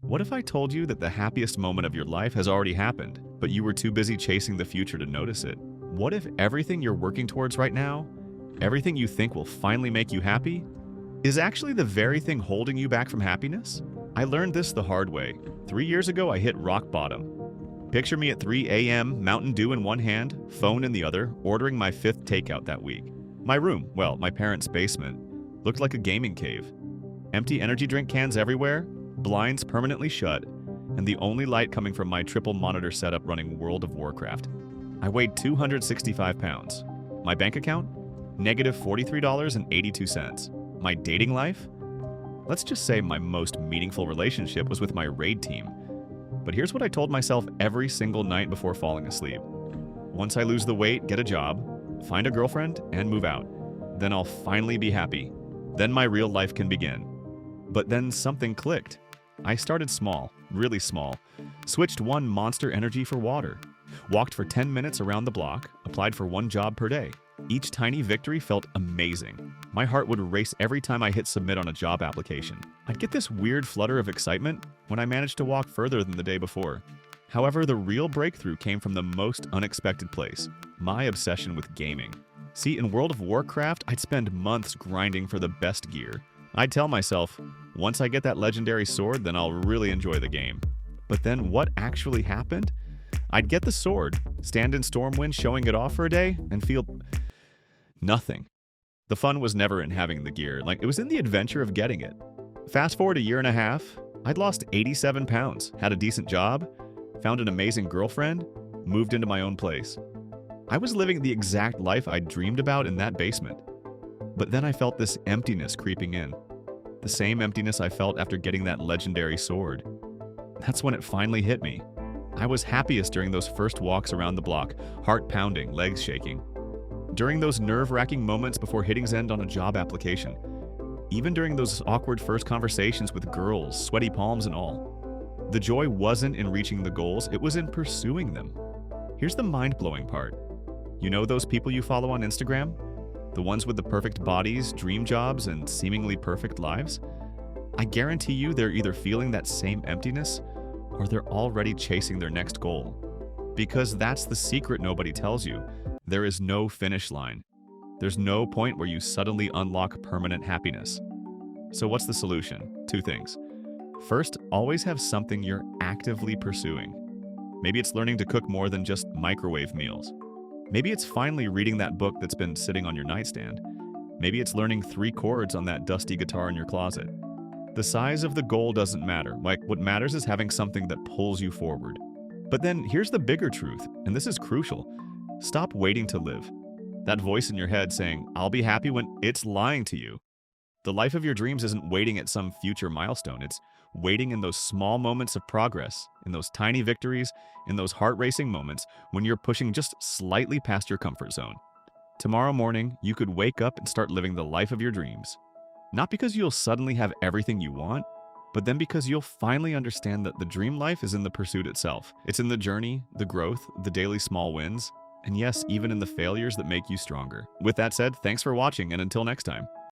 What if I told you that the happiest moment of your life has already happened, but you were too busy chasing the future to notice it? What if everything you're working towards right now, everything you think will finally make you happy, is actually the very thing holding you back from happiness? I learned this the hard way. 3 years ago, I hit rock bottom. Picture me at 3 a.m., Mountain Dew in one hand, phone in the other, ordering my fifth takeout that week. My room, well, my parents' basement, looked like a gaming cave. Empty energy drink cans everywhere, blinds permanently shut, and the only light coming from my triple monitor setup running World of Warcraft. I weighed 265 pounds. My bank account? Negative $43.82. My dating life? Let's just say my most meaningful relationship was with my raid team. But here's what I told myself every single night before falling asleep. Once I lose the weight, get a job, find a girlfriend, and move out. Then I'll finally be happy. Then my real life can begin. But then something clicked. I started small, really small, switched one Monster Energy for water, walked for 10 minutes around the block, applied for one job per day. Each tiny victory felt amazing. My heart would race every time I hit submit on a job application. I'd get this weird flutter of excitement when I managed to walk further than the day before. However, the real breakthrough came from the most unexpected place, my obsession with gaming. See, in World of Warcraft, I'd spend months grinding for the best gear. I'd tell myself, once I get that legendary sword, then I'll really enjoy the game. But then what actually happened? I'd get the sword, stand in Stormwind showing it off for a day, and feel nothing. The fun was never in having the gear, like it was in the adventure of getting it. Fast forward a year and a half, I'd lost 87 pounds, had a decent job, found an amazing girlfriend, moved into my own place. I was living the exact life I'd dreamed about in that basement. But then I felt this emptiness creeping in. The same emptiness I felt after getting that legendary sword. That's when it finally hit me. I was happiest during those first walks around the block, heart pounding, legs shaking. During those nerve-wracking moments before hitting send on a job application. Even during those awkward first conversations with girls, sweaty palms and all. The joy wasn't in reaching the goals, it was in pursuing them. Here's the mind-blowing part. You know those people you follow on Instagram? The ones with the perfect bodies, dream jobs, and seemingly perfect lives? I guarantee you they're either feeling that same emptiness or they're already chasing their next goal. Because that's the secret nobody tells you. There is no finish line. There's no point where you suddenly unlock permanent happiness. So what's the solution? Two things. First, always have something you're actively pursuing. Maybe it's learning to cook more than just microwave meals. Maybe it's finally reading that book that's been sitting on your nightstand. Maybe it's learning 3 chords on that dusty guitar in your closet. The size of the goal doesn't matter. Like, what matters is having something that pulls you forward. But then here's the bigger truth, and this is crucial. Stop waiting to live. That voice in your head saying, "I'll be happy when," it's lying to you. The life of your dreams isn't waiting at some future milestone. It's waiting in those small moments of progress, in those tiny victories, in those heart-racing moments when you're pushing just slightly past your comfort zone. Tomorrow morning, you could wake up and start living the life of your dreams. Not because you'll suddenly have everything you want, but then because you'll finally understand that the dream life is in the pursuit itself. It's in the journey, the growth, the daily small wins, and yes, even in the failures that make you stronger. With that said, thanks for watching, and until next time.